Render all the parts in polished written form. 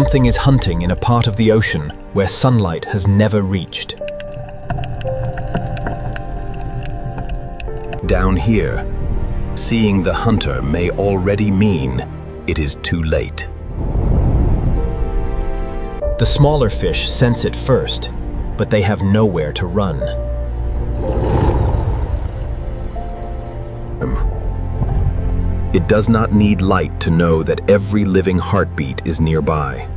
Something is hunting in a part of the ocean where sunlight has never reached. Down here, seeing the hunter may already mean it is too late. The smaller fish sense it first, but they have nowhere to run. It does not need light to know that every living heartbeat is nearby.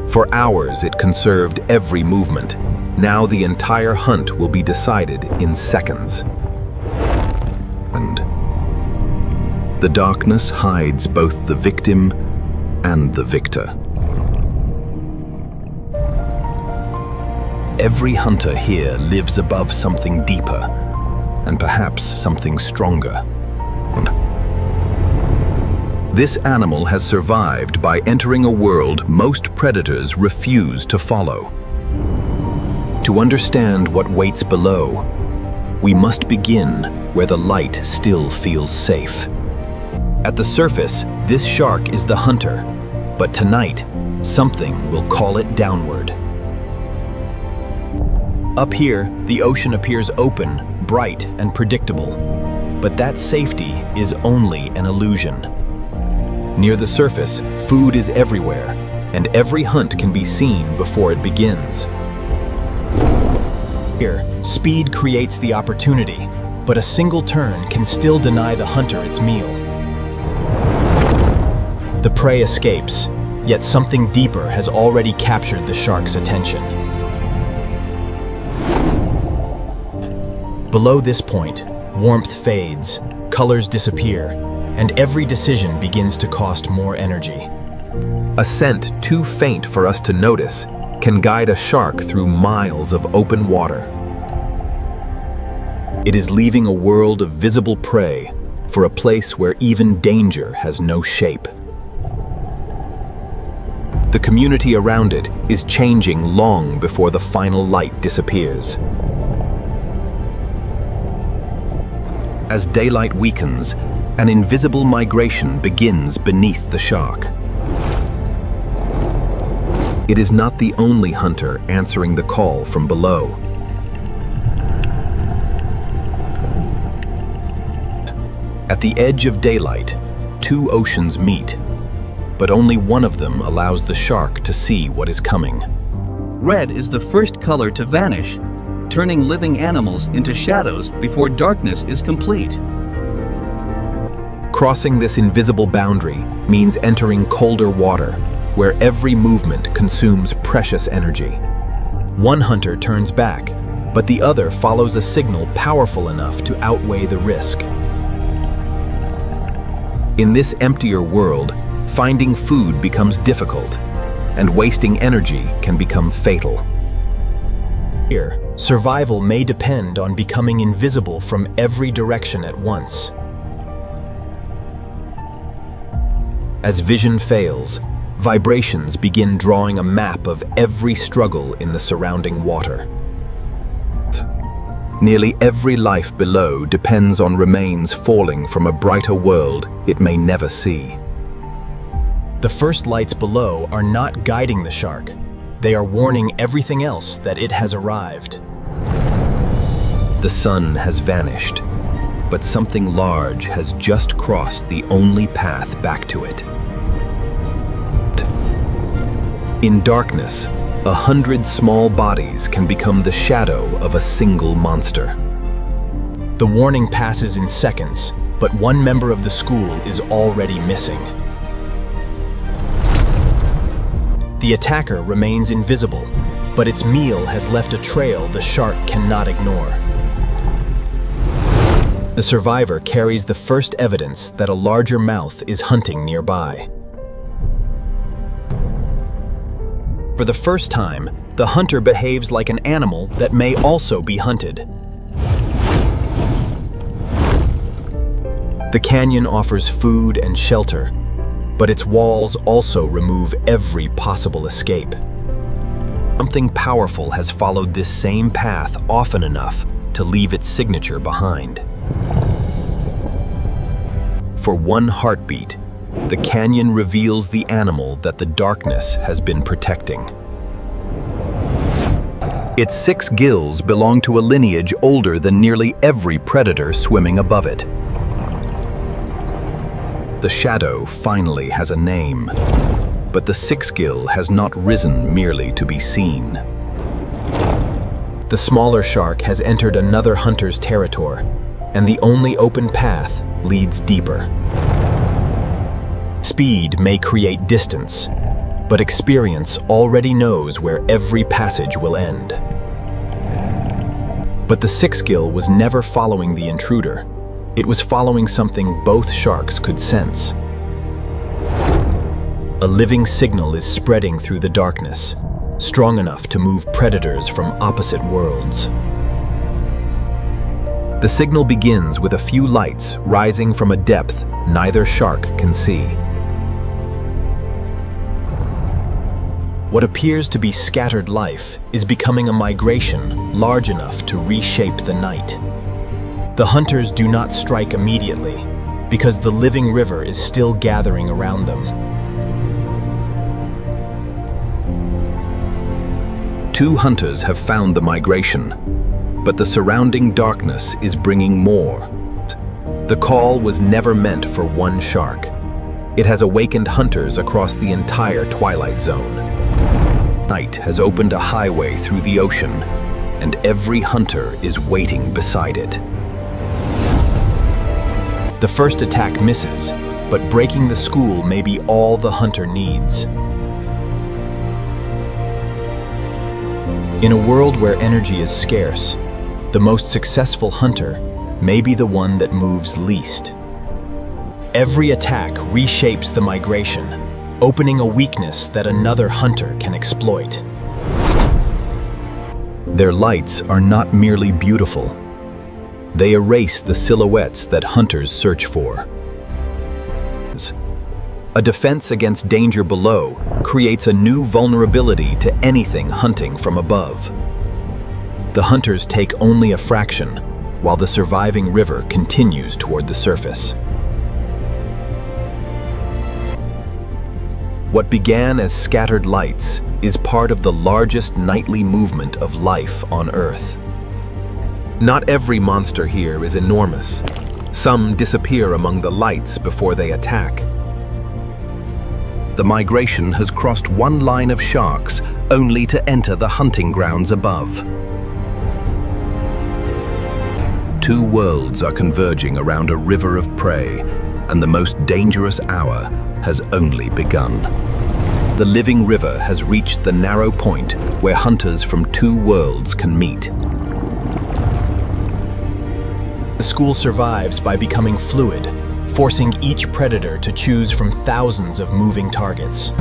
For hours it conserved every movement. Now the entire hunt will be decided in seconds. And the darkness hides both the victim and the victor. Every hunter here lives above something deeper, and perhaps something stronger. This animal has survived by entering a world most predators refuse to follow. To understand what waits below, we must begin where the light still feels safe. At the surface, this shark is the hunter, but tonight, something will call it downward. Up here, the ocean appears open, bright, and predictable, but that safety is only an illusion. Near the surface, food is everywhere, and every hunt can be seen before it begins. Here, speed creates the opportunity, but a single turn can still deny the hunter its meal. The prey escapes, yet something deeper has already captured the shark's attention. Below this point, warmth fades, colors disappear, and every decision begins to cost more energy. A scent too faint for us to notice can guide a shark through miles of open water. It is leaving a world of visible prey for a place where even danger has no shape. The community around it is changing long before the final light disappears. As daylight weakens, an invisible migration begins beneath the shark. It is not the only hunter answering the call from below. At the edge of daylight, two oceans meet, but only one of them allows the shark to see what is coming. Red is the first color to vanish, turning living animals into shadows before darkness is complete. Crossing this invisible boundary means entering colder water, where every movement consumes precious energy. One hunter turns back, but the other follows a signal powerful enough to outweigh the risk. In this emptier world, finding food becomes difficult, and wasting energy can become fatal. Here, survival may depend on becoming invisible from every direction at once. As vision fails, vibrations begin drawing a map of every struggle in the surrounding water. Nearly every life below depends on remains falling from a brighter world it may never see. The first lights below are not guiding the shark. They are warning everything else that it has arrived. The sun has vanished, but something large has just crossed the only path back to it. In darkness, 100 small bodies can become the shadow of a single monster. The warning passes in seconds, but one member of the school is already missing. The attacker remains invisible, but its meal has left a trail the shark cannot ignore. The survivor carries the first evidence that a larger mouth is hunting nearby. For the first time, the hunter behaves like an animal that may also be hunted. The canyon offers food and shelter, but its walls also remove every possible escape. Something powerful has followed this same path often enough to leave its signature behind. For one heartbeat, The canyon reveals the animal that the darkness has been protecting. Its 6 gills belong to a lineage older than nearly every predator swimming above it. The shadow finally has a name, but the 6gill has not risen merely to be seen. The smaller shark has entered another hunter's territory, and the only open path leads deeper. Speed may create distance, but experience already knows where every passage will end. But the 6gill was never following the intruder. It was following something both sharks could sense. A living signal is spreading through the darkness, strong enough to move predators from opposite worlds. The signal begins with a few lights rising from a depth neither shark can see. What appears to be scattered life is becoming a migration large enough to reshape the night. The hunters do not strike immediately because the living river is still gathering around them. 2 hunters have found the migration, but the surrounding darkness is bringing more. The call was never meant for one shark. It has awakened hunters across the entire twilight zone. Night has opened a highway through the ocean, and every hunter is waiting beside it. The first attack misses, but breaking the school may be all the hunter needs. In a world where energy is scarce, the most successful hunter may be the one that moves least. Every attack reshapes the migration, opening a weakness that another hunter can exploit. Their lights are not merely beautiful. They erase the silhouettes that hunters search for. A defense against danger below creates a new vulnerability to anything hunting from above. The hunters take only a fraction, while the surviving river continues toward the surface. What began as scattered lights is part of the largest nightly movement of life on Earth. Not every monster here is enormous. Some disappear among the lights before they attack. The migration has crossed one line of sharks only to enter the hunting grounds above. 2 worlds are converging around a river of prey, and the most dangerous hour has only begun. The living river has reached the narrow point where hunters from 2 worlds can meet. The school survives by becoming fluid, forcing each predator to choose from thousands of moving targets.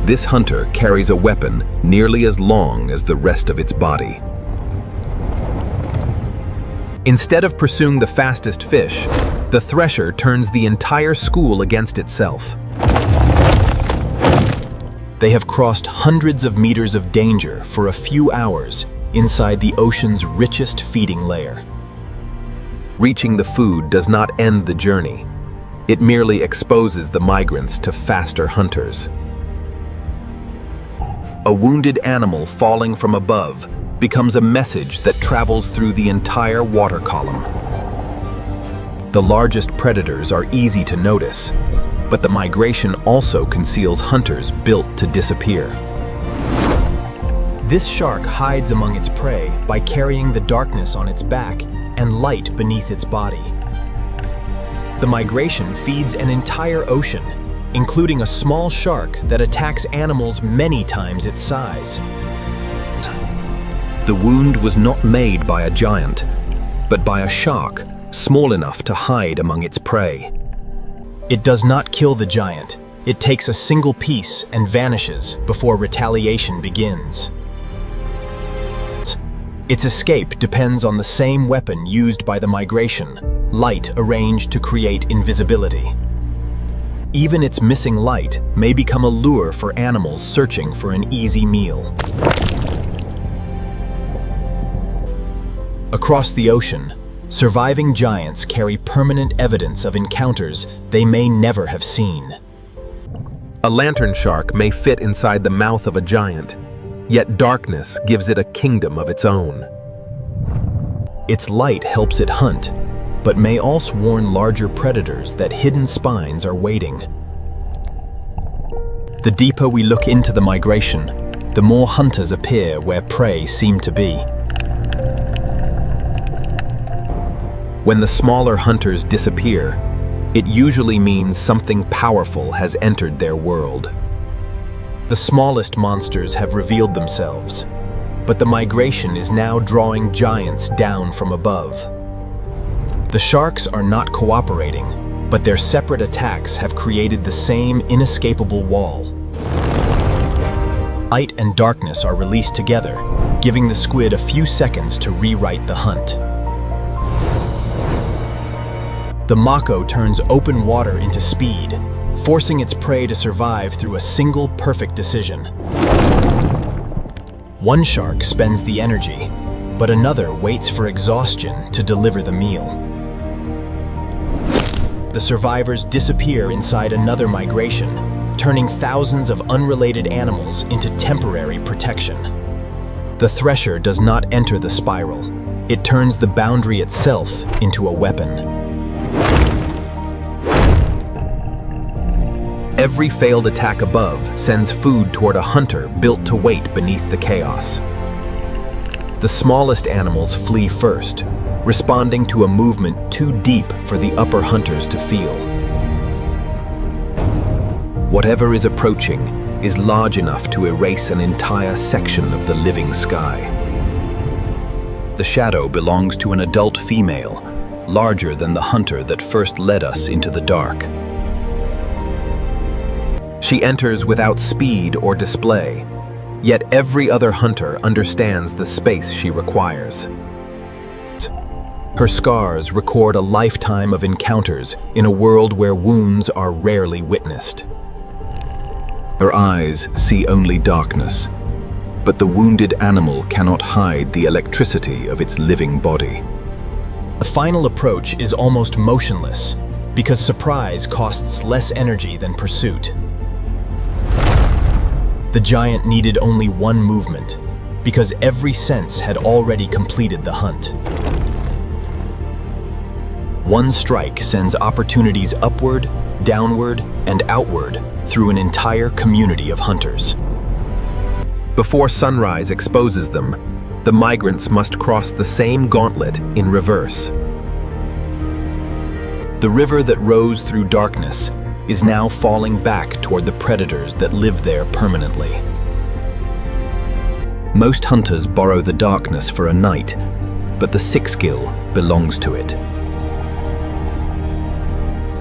This hunter carries a weapon nearly as long as the rest of its body. Instead of pursuing the fastest fish, the thresher turns the entire school against itself. They have crossed hundreds of meters of danger for a few hours inside the ocean's richest feeding layer. Reaching the food does not end the journey. It merely exposes the migrants to faster hunters. A wounded animal falling from above becomes a message that travels through the entire water column. The largest predators are easy to notice, but the migration also conceals hunters built to disappear. This shark hides among its prey by carrying the darkness on its back and light beneath its body. The migration feeds an entire ocean, including a small shark that attacks animals many times its size. The wound was not made by a giant, but by a shark small enough to hide among its prey. It does not kill the giant. It takes a single piece and vanishes before retaliation begins. Its escape depends on the same weapon used by the migration, light arranged to create invisibility. Even its missing light may become a lure for animals searching for an easy meal. Across the ocean, Surviving giants carry permanent evidence of encounters they may never have seen. A lantern shark may fit inside the mouth of a giant, yet darkness gives it a kingdom of its own. Its light helps it hunt, but may also warn larger predators that hidden spines are waiting. The deeper we look into the migration, the more hunters appear where prey seem to be. When the smaller hunters disappear, it usually means something powerful has entered their world. The smallest monsters have revealed themselves, but the migration is now drawing giants down from above. The sharks are not cooperating, but their separate attacks have created the same inescapable wall. Light and darkness are released together, giving the squid a few seconds to rewrite the hunt. The mako turns open water into speed, forcing its prey to survive through a single perfect decision. One shark spends the energy, but another waits for exhaustion to deliver the meal. The survivors disappear inside another migration, turning thousands of unrelated animals into temporary protection. The thresher does not enter the spiral. It turns the boundary itself into a weapon. Every failed attack above sends food toward a hunter built to wait beneath the chaos. The smallest animals flee first, responding to a movement too deep for the upper hunters to feel. Whatever is approaching is large enough to erase an entire section of the living sky. The shadow belongs to an adult female, larger than the hunter that first led us into the dark. She enters without speed or display, yet every other hunter understands the space she requires. Her scars record a lifetime of encounters in a world where wounds are rarely witnessed. Her eyes see only darkness, but the wounded animal cannot hide the electricity of its living body. The final approach is almost motionless, because surprise costs less energy than pursuit. The giant needed only one movement, because every sense had already completed the hunt. One strike sends opportunities upward, downward, and outward through an entire community of hunters. Before sunrise exposes them, the migrants must cross the same gauntlet in reverse. The river that rose through darkness is now falling back toward the predators that live there permanently. Most hunters borrow the darkness for a night, but the sixgill belongs to it.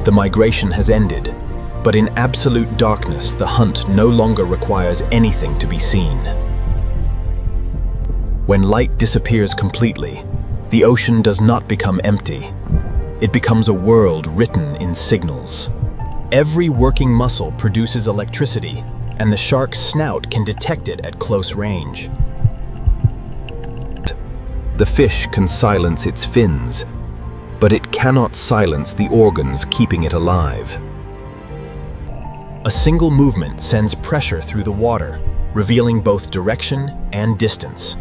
The migration has ended, but in absolute darkness, the hunt no longer requires anything to be seen. When light disappears completely, the ocean does not become empty. It becomes a world written in signals. Every working muscle produces electricity, and the shark's snout can detect it at close range. The fish can silence its fins, but it cannot silence the organs keeping it alive. A single movement sends pressure through the water, revealing both direction and distance.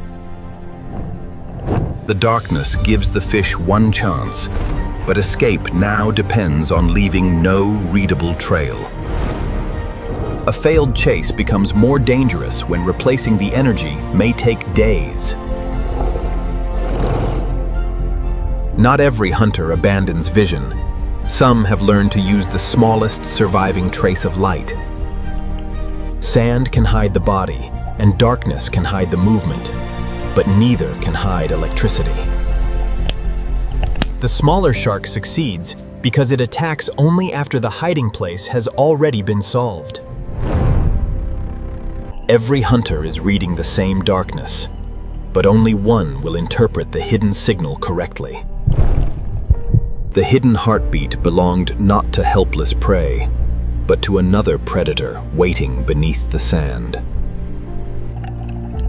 The darkness gives the fish one chance, but escape now depends on leaving no readable trail. A failed chase becomes more dangerous when replacing the energy may take days. Not every hunter abandons vision. Some have learned to use the smallest surviving trace of light. Sand can hide the body, and darkness can hide the movement, but neither can hide electricity. The smaller shark succeeds because it attacks only after the hiding place has already been solved. Every hunter is reading the same darkness, but only one will interpret the hidden signal correctly. The hidden heartbeat belonged not to helpless prey, but to another predator waiting beneath the sand.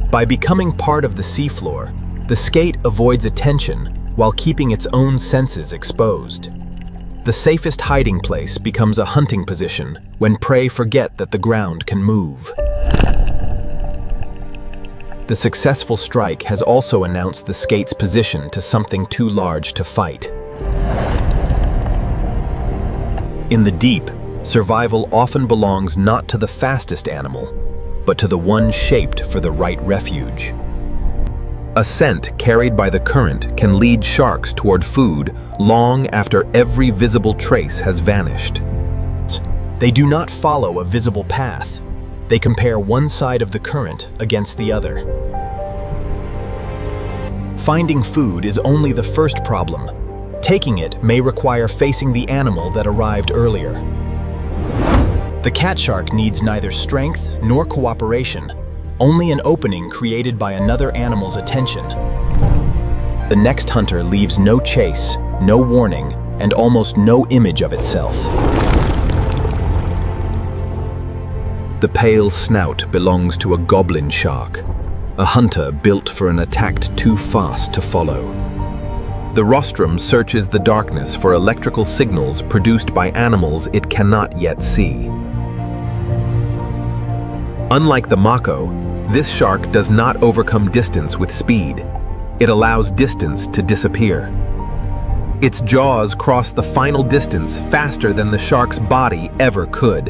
By becoming part of the seafloor, The skate avoids attention while keeping its own senses exposed. The safest hiding place becomes a hunting position when prey forget that the ground can move. The successful strike has also announced the skate's position to something too large to fight. In the deep, survival often belongs not to the fastest animal, but to the one shaped for the right refuge. A scent carried by the current can lead sharks toward food long after every visible trace has vanished. They do not follow a visible path. They compare one side of the current against the other. Finding food is only the first problem. Taking it may require facing the animal that arrived earlier. The cat shark needs neither strength nor cooperation, only an opening created by another animal's attention. The next hunter leaves no chase, no warning, and almost no image of itself. The pale snout belongs to a goblin shark, a hunter built for an attack too fast to follow. The rostrum searches the darkness for electrical signals produced by animals it cannot yet see. Unlike the mako, this shark does not overcome distance with speed. It allows distance to disappear. Its jaws cross the final distance faster than the shark's body ever could.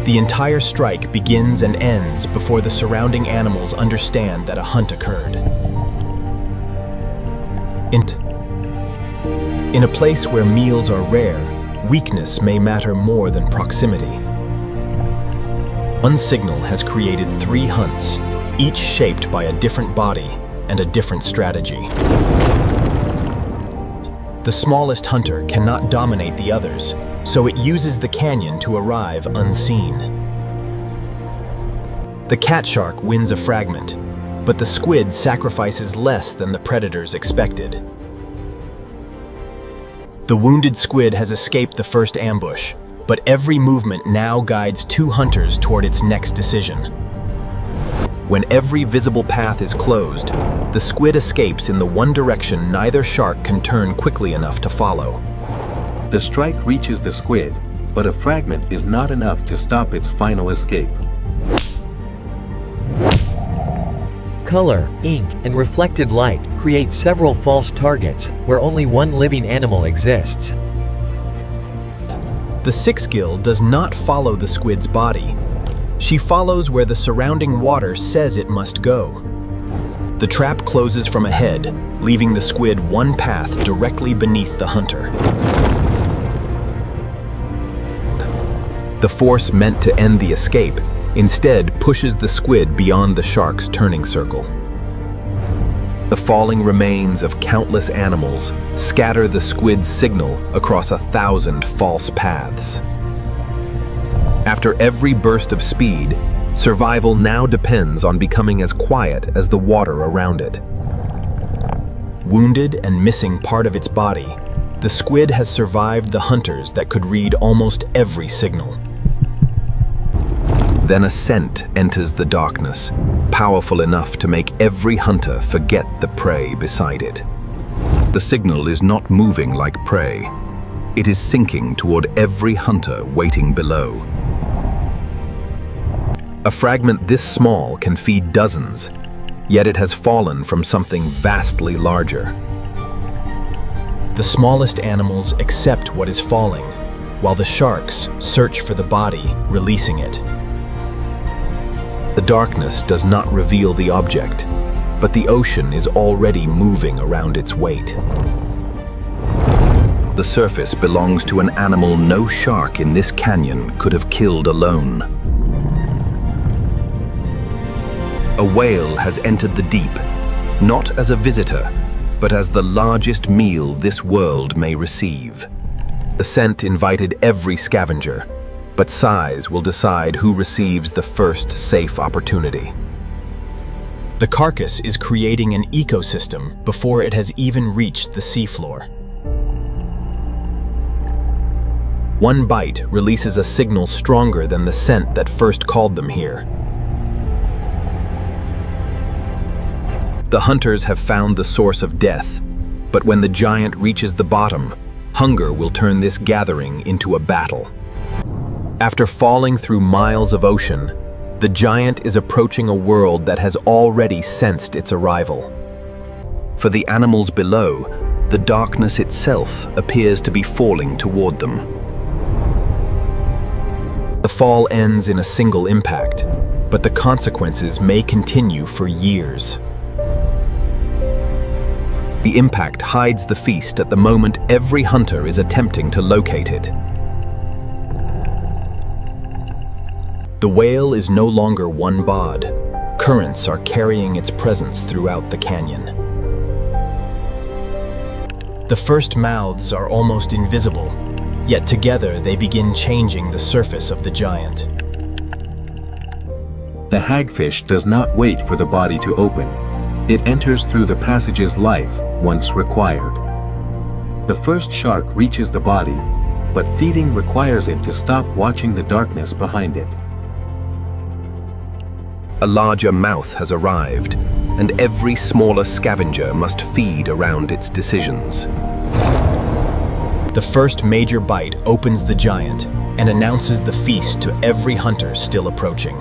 The entire strike begins and ends before the surrounding animals understand that a hunt occurred. In a place where meals are rare, weakness may matter more than proximity. One signal has created 3 hunts, each shaped by a different body and a different strategy. The smallest hunter cannot dominate the others, so it uses the canyon to arrive unseen. The cat shark wins a fragment, but the squid sacrifices less than the predators expected. The wounded squid has escaped the first ambush, but every movement now guides 2 hunters toward its next decision. When every visible path is closed, the squid escapes in the one direction neither shark can turn quickly enough to follow. The strike reaches the squid, but a fragment is not enough to stop its final escape. Color, ink, and reflected light create several false targets where only one living animal exists. The sixgill does not follow the squid's body. She follows where the surrounding water says it must go. The trap closes from ahead, leaving the squid one path directly beneath the hunter. The force meant to end the escape instead pushes the squid beyond the shark's turning circle. The falling remains of countless animals scatter the squid's signal across 1,000 false paths. After every burst of speed, survival now depends on becoming as quiet as the water around it. Wounded and missing part of its body, the squid has survived the hunters that could read almost every signal. Then a scent enters the darkness, powerful enough to make every hunter forget the prey beside it. The signal is not moving like prey. It is sinking toward every hunter waiting below. A fragment this small can feed dozens, yet it has fallen from something vastly larger. The smallest animals accept what is falling, while the sharks search for the body, releasing it. The darkness does not reveal the object, but the ocean is already moving around its weight. The surface belongs to an animal no shark in this canyon could have killed alone. A whale has entered the deep, not as a visitor, but as the largest meal this world may receive. The scent invited every scavenger, but size will decide who receives the first safe opportunity. The carcass is creating an ecosystem before it has even reached the seafloor. One bite releases a signal stronger than the scent that first called them here. The hunters have found the source of death, but when the giant reaches the bottom, hunger will turn this gathering into a battle. After falling through miles of ocean, the giant is approaching a world that has already sensed its arrival. For the animals below, the darkness itself appears to be falling toward them. The fall ends in a single impact, but the consequences may continue for years. The impact hides the feast at the moment every hunter is attempting to locate it. The whale is no longer one bod. Currents are carrying its presence throughout the canyon. The first mouths are almost invisible, yet together they begin changing the surface of the giant. The hagfish does not wait for the body to open. It enters through the passage's life once required. The first shark reaches the body, but feeding requires it to stop watching the darkness behind it. A larger mouth has arrived, and every smaller scavenger must feed around its decisions. The first major bite opens the giant and announces the feast to every hunter still approaching.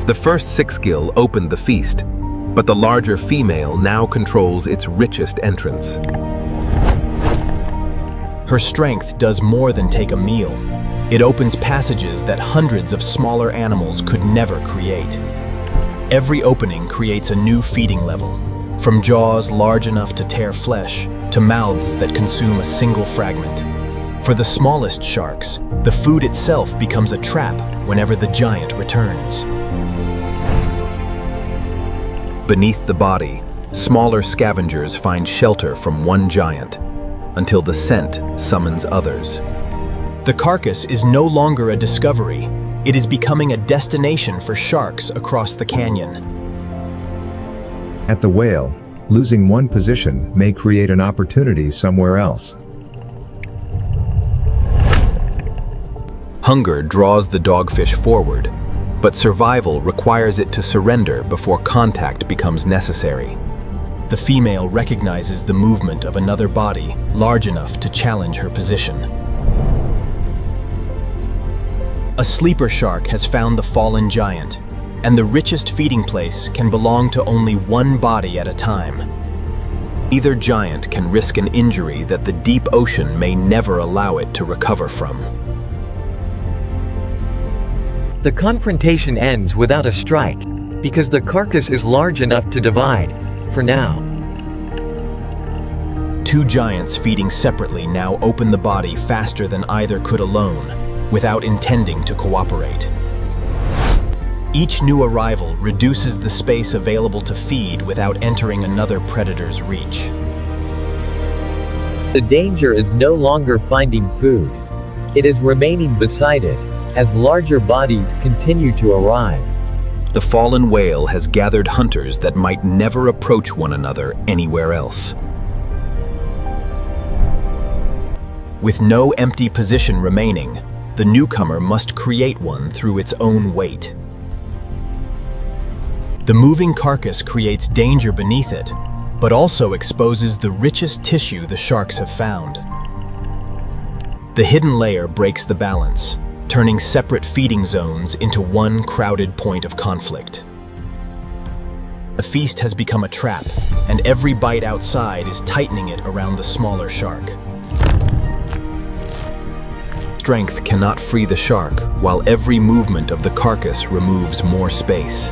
The first sixgill opened the feast, but the larger female now controls its richest entrance. Her strength does more than take a meal. It opens passages that hundreds of smaller animals could never create. Every opening creates a new feeding level, from jaws large enough to tear flesh to mouths that consume a single fragment. For the smallest sharks, the food itself becomes a trap whenever the giant returns. Beneath the body, smaller scavengers find shelter from one giant, until the scent summons others. The carcass is no longer a discovery. It is becoming a destination for sharks across the canyon. At the whale, losing one position may create an opportunity somewhere else. Hunger draws the dogfish forward, but survival requires it to surrender before contact becomes necessary. The female recognizes the movement of another body large enough to challenge her position. A sleeper shark has found the fallen giant, and the richest feeding place can belong to only one body at a time. Either giant can risk an injury that the deep ocean may never allow it to recover from. The confrontation ends without a strike, because the carcass is large enough to divide, for now. Two giants feeding separately now open the body faster than either could alone, without intending to cooperate. Each new arrival reduces the space available to feed without entering another predator's reach. The danger is no longer finding food. It is remaining beside it, as larger bodies continue to arrive. The fallen whale has gathered hunters that might never approach one another anywhere else. With no empty position remaining, the newcomer must create one through its own weight. The moving carcass creates danger beneath it, but also exposes the richest tissue the sharks have found. The hidden layer breaks the balance, turning separate feeding zones into one crowded point of conflict. The feast has become a trap, and every bite outside is tightening it around the smaller shark. Strength cannot free the shark, while every movement of the carcass removes more space.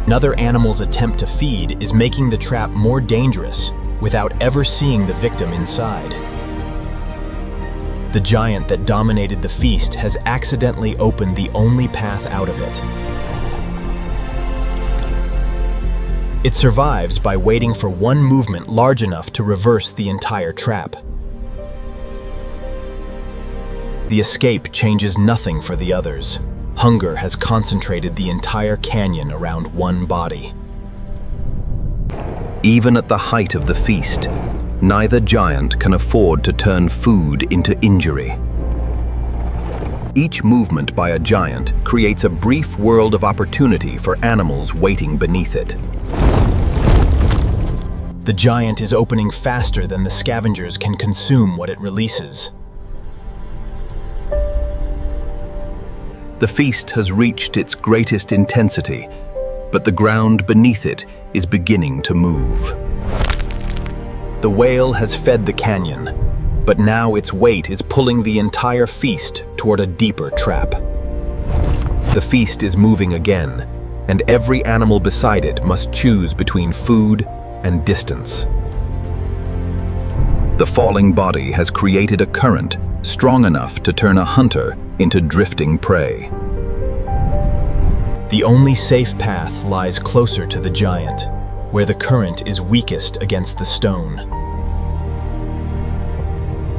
Another animal's attempt to feed is making the trap more dangerous without ever seeing the victim inside. The giant that dominated the feast has accidentally opened the only path out of it. It survives by waiting for one movement large enough to reverse the entire trap. The escape changes nothing for the others. Hunger has concentrated the entire canyon around one body. Even at the height of the feast, neither giant can afford to turn food into injury. Each movement by a giant creates a brief world of opportunity for animals waiting beneath it. The giant is opening faster than the scavengers can consume what it releases. The feast has reached its greatest intensity, but the ground beneath it is beginning to move. The whale has fed the canyon, but now its weight is pulling the entire feast toward a deeper trap. The feast is moving again, and every animal beside it must choose between food and distance. The falling body has created a current strong enough to turn a hunter into drifting prey. The only safe path lies closer to the giant, where the current is weakest against the stone.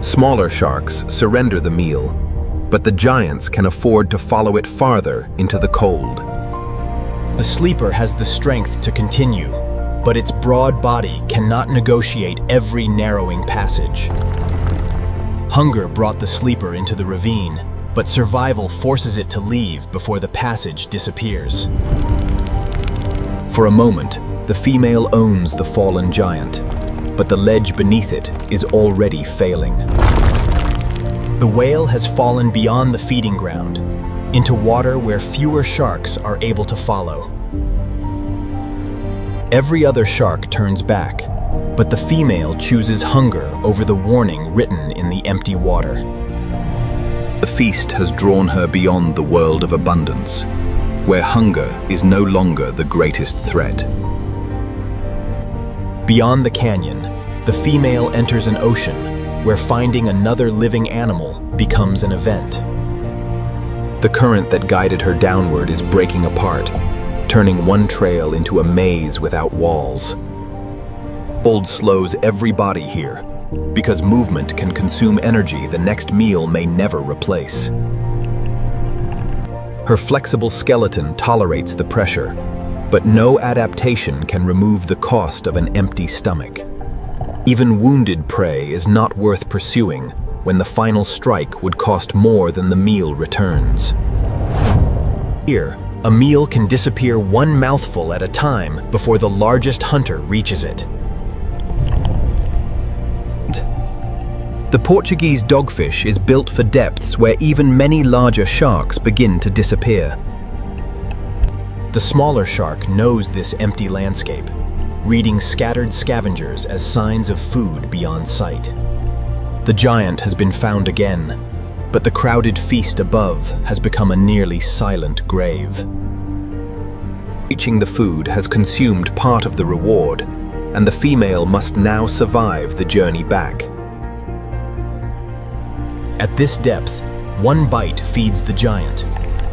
Smaller sharks surrender the meal, but the giants can afford to follow it farther into the cold. The sleeper has the strength to continue, but its broad body cannot negotiate every narrowing passage. Hunger brought the sleeper into the ravine, but survival forces it to leave before the passage disappears. For a moment, the female owns the fallen giant, but the ledge beneath it is already failing. The whale has fallen beyond the feeding ground, into water where fewer sharks are able to follow. Every other shark turns back, but the female chooses hunger over the warning written in the empty water. The feast has drawn her beyond the world of abundance, where hunger is no longer the greatest threat. Beyond the canyon, the female enters an ocean where finding another living animal becomes an event. The current that guided her downward is breaking apart, turning one trail into a maze without walls. Cold slows every body here, because movement can consume energy the next meal may never replace. Her flexible skeleton tolerates the pressure, but no adaptation can remove the cost of an empty stomach. Even wounded prey is not worth pursuing when the final strike would cost more than the meal returns. Here, a meal can disappear one mouthful at a time before the largest hunter reaches it. The Portuguese dogfish is built for depths where even many larger sharks begin to disappear. The smaller shark knows this empty landscape, reading scattered scavengers as signs of food beyond sight. The giant has been found again, but the crowded feast above has become a nearly silent grave. Reaching the food has consumed part of the reward, and the female must now survive the journey back. At this depth, one bite feeds the giant,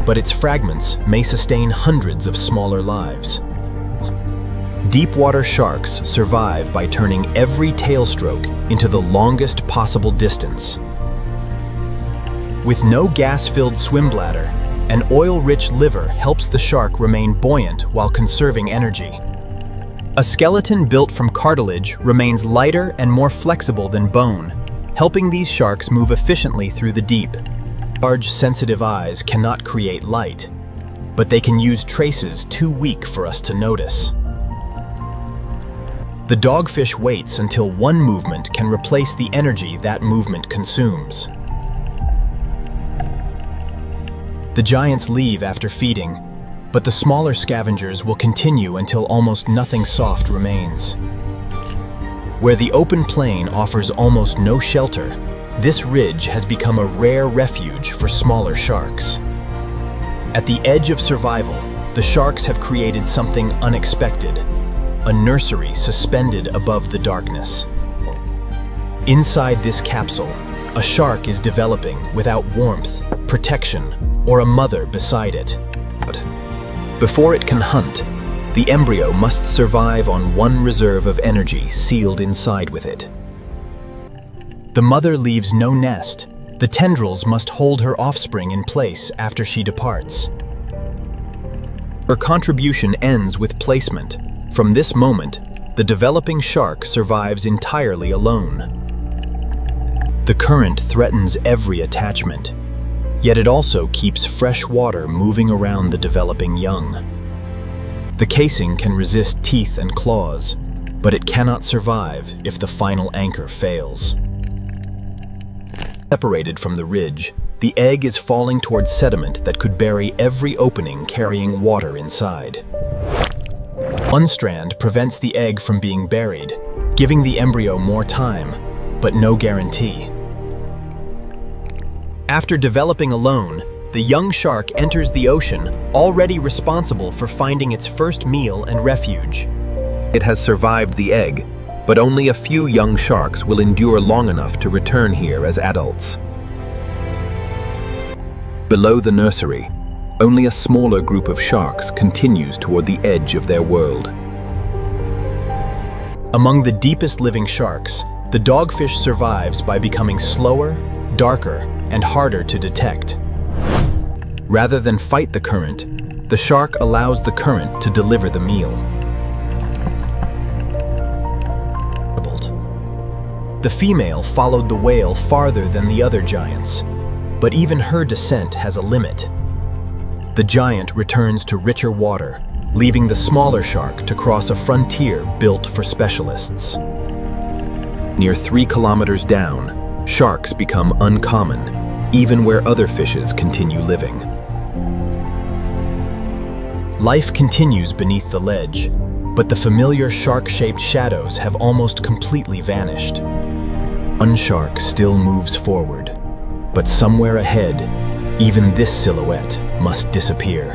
but its fragments may sustain hundreds of smaller lives. Deep-water sharks survive by turning every tailstroke into the longest possible distance. With no gas-filled swim bladder, an oil-rich liver helps the shark remain buoyant while conserving energy. A skeleton built from cartilage remains lighter and more flexible than bone, helping these sharks move efficiently through the deep. Large, sensitive eyes cannot create light, but they can use traces too weak for us to notice. The dogfish waits until one movement can replace the energy that movement consumes. The giants leave after feeding, but the smaller scavengers will continue until almost nothing soft remains. Where the open plain offers almost no shelter, this ridge has become a rare refuge for smaller sharks. At the edge of survival, the sharks have created something unexpected, a nursery suspended above the darkness. Inside this capsule, a shark is developing without warmth, protection, or a mother beside it. Before it can hunt, the embryo must survive on one reserve of energy sealed inside with it. The mother leaves no nest. The tendrils must hold her offspring in place after she departs. Her contribution ends with placement. From this moment, the developing shark survives entirely alone. The current threatens every attachment. Yet it also keeps fresh water moving around the developing young. The casing can resist teeth and claws, but it cannot survive if the final anchor fails. Separated from the ridge, the egg is falling towards sediment that could bury every opening carrying water inside. One strand prevents the egg from being buried, giving the embryo more time, but no guarantee. After developing alone, the young shark enters the ocean, already responsible for finding its first meal and refuge. It has survived the egg, but only a few young sharks will endure long enough to return here as adults. Below the nursery, only a smaller group of sharks continues toward the edge of their world. Among the deepest living sharks, the dogfish survives by becoming slower, darker, and harder to detect. Rather than fight the current, the shark allows the current to deliver the meal. The female followed the whale farther than the other giants, but even her descent has a limit. The giant returns to richer water, leaving the smaller shark to cross a frontier built for specialists. Near 3 kilometers down, sharks become uncommon, even where other fishes continue living. Life continues beneath the ledge, but the familiar shark-shaped shadows have almost completely vanished. One shark still moves forward, but somewhere ahead, even this silhouette must disappear.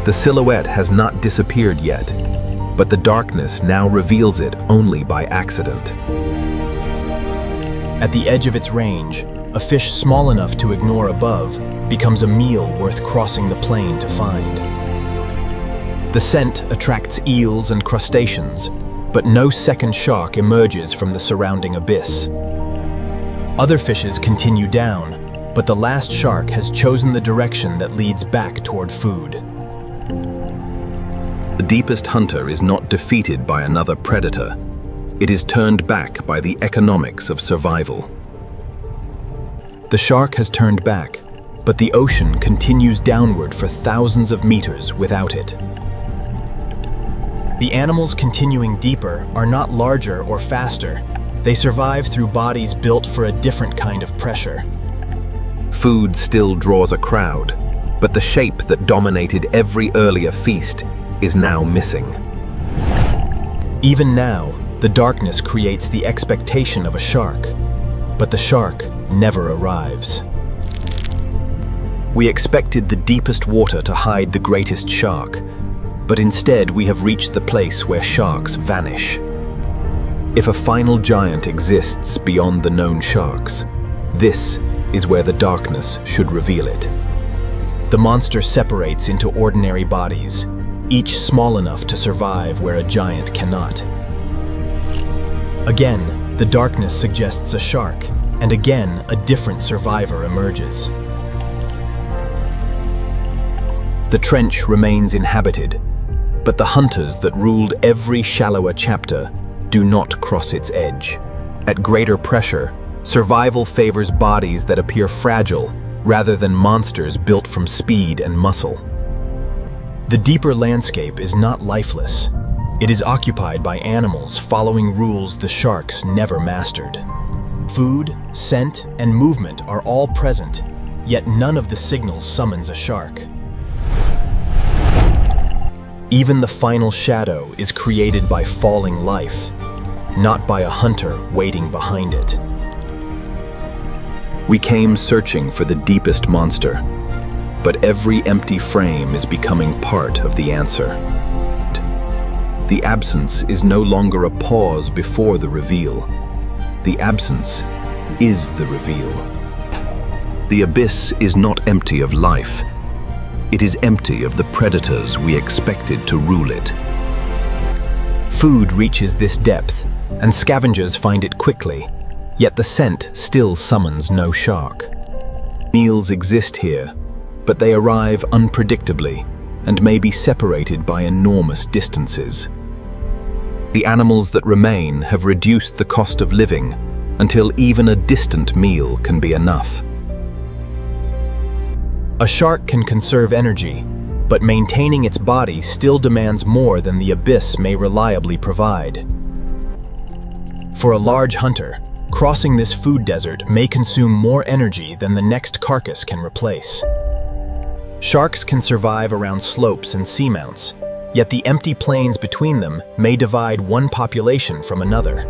The silhouette has not disappeared yet, but the darkness now reveals it only by accident. At the edge of its range, a fish small enough to ignore above becomes a meal worth crossing the plain to find. The scent attracts eels and crustaceans, but no second shark emerges from the surrounding abyss. Other fishes continue down, but the last shark has chosen the direction that leads back toward food. The deepest hunter is not defeated by another predator. It is turned back by the economics of survival. The shark has turned back, but the ocean continues downward for thousands of meters without it. The animals continuing deeper are not larger or faster. They survive through bodies built for a different kind of pressure. Food still draws a crowd, but the shape that dominated every earlier feast is now missing. Even now, the darkness creates the expectation of a shark, but the shark never arrives. We expected the deepest water to hide the greatest shark, but instead we have reached the place where sharks vanish. If a final giant exists beyond the known sharks, this is where the darkness should reveal it. The monster separates into ordinary bodies, each small enough to survive where a giant cannot. Again, the darkness suggests a shark, and again a different survivor emerges. The trench remains inhabited, but the hunters that ruled every shallower chapter do not cross its edge. At greater pressure, survival favors bodies that appear fragile rather than monsters built from speed and muscle. The deeper landscape is not lifeless. It is occupied by animals following rules the sharks never mastered. Food, scent, and movement are all present, yet none of the signals summons a shark. Even the final shadow is created by falling life, not by a hunter waiting behind it. We came searching for the deepest monster, but every empty frame is becoming part of the answer. The absence is no longer a pause before the reveal. The absence is the reveal. The abyss is not empty of life. It is empty of the predators we expected to rule it. Food reaches this depth, and scavengers find it quickly, yet the scent still summons no shark. Meals exist here, but they arrive unpredictably and may be separated by enormous distances. The animals that remain have reduced the cost of living until even a distant meal can be enough. A shark can conserve energy, but maintaining its body still demands more than the abyss may reliably provide. For a large hunter, crossing this food desert may consume more energy than the next carcass can replace. Sharks can survive around slopes and seamounts, yet the empty plains between them may divide one population from another.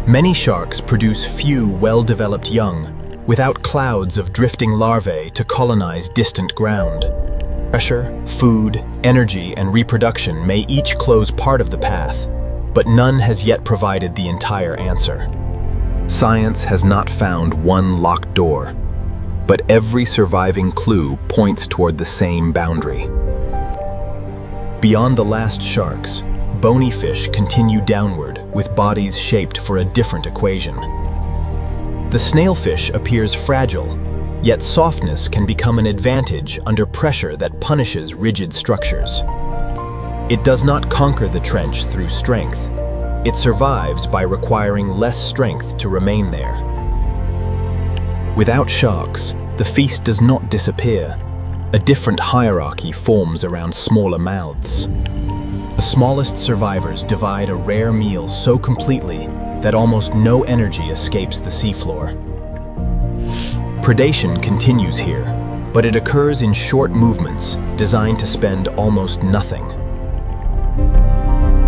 Many sharks produce few well-developed young, without clouds of drifting larvae to colonize distant ground. Pressure, food, energy, and reproduction may each close part of the path, but none has yet provided the entire answer. Science has not found one locked door, but every surviving clue points toward the same boundary. Beyond the last sharks, bony fish continue downward with bodies shaped for a different equation. The snailfish appears fragile, yet softness can become an advantage under pressure that punishes rigid structures. It does not conquer the trench through strength. It survives by requiring less strength to remain there. Without sharks, the feast does not disappear. A different hierarchy forms around smaller mouths. The smallest survivors divide a rare meal so completely that almost no energy escapes the seafloor. Predation continues here, but it occurs in short movements designed to spend almost nothing.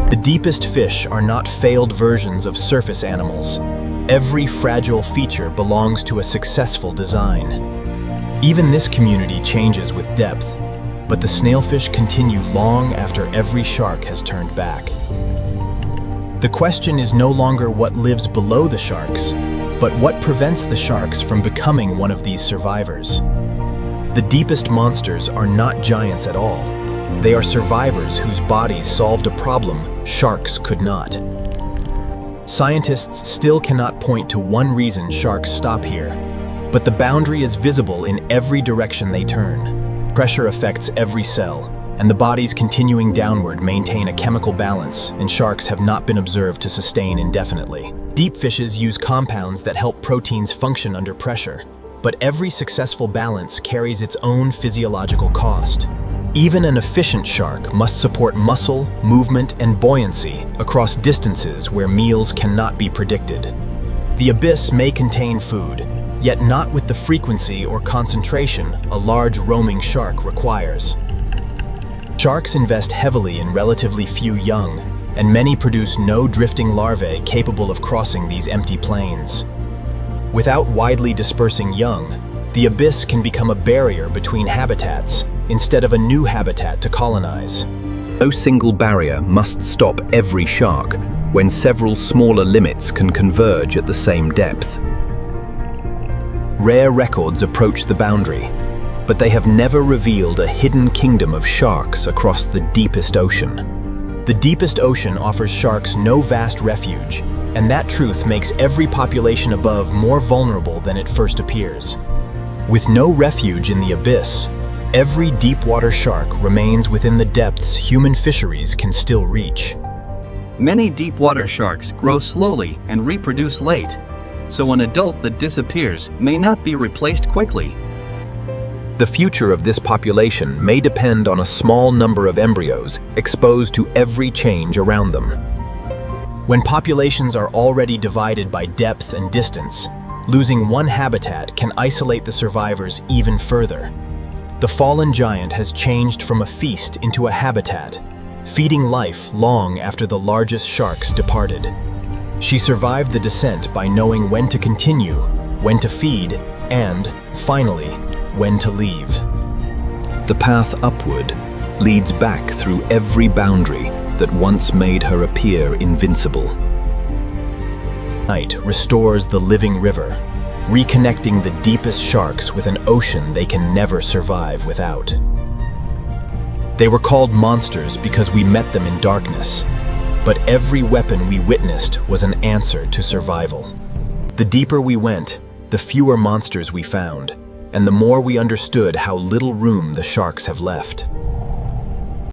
The deepest fish are not failed versions of surface animals. Every fragile feature belongs to a successful design. Even this community changes with depth, but the snailfish continue long after every shark has turned back. The question is no longer what lives below the sharks, but what prevents the sharks from becoming one of these survivors. The deepest monsters are not giants at all. They are survivors whose bodies solved a problem sharks could not. Scientists still cannot point to one reason sharks stop here, but the boundary is visible in every direction they turn. Pressure affects every cell, and the bodies continuing downward maintain a chemical balance, and sharks have not been observed to sustain indefinitely. Deep fishes use compounds that help proteins function under pressure, but every successful balance carries its own physiological cost. Even an efficient shark must support muscle, movement, and buoyancy across distances where meals cannot be predicted. The abyss may contain food, yet not with the frequency or concentration a large roaming shark requires. Sharks invest heavily in relatively few young, and many produce no drifting larvae capable of crossing these empty plains. Without widely dispersing young, the abyss can become a barrier between habitats instead of a new habitat to colonize. No single barrier must stop every shark when several smaller limits can converge at the same depth. Rare records approach the boundary, but they have never revealed a hidden kingdom of sharks across the deepest ocean. The deepest ocean offers sharks no vast refuge, and that truth makes every population above more vulnerable than it first appears. With no refuge in the abyss, every deep-water shark remains within the depths human fisheries can still reach. Many deep-water sharks grow slowly and reproduce late, so an adult that disappears may not be replaced quickly. The future of this population may depend on a small number of embryos exposed to every change around them. When populations are already divided by depth and distance, losing one habitat can isolate the survivors even further. The fallen giant has changed from a feast into a habitat, feeding life long after the largest sharks departed. She survived the descent by knowing when to continue, when to feed, and, finally, when to leave. The path upward leads back through every boundary that once made her appear invincible. Night restores the living river, reconnecting the deepest sharks with an ocean they can never survive without. They were called monsters because we met them in darkness, but every weapon we witnessed was an answer to survival. The deeper we went, the fewer monsters we found, and the more we understood how little room the sharks have left.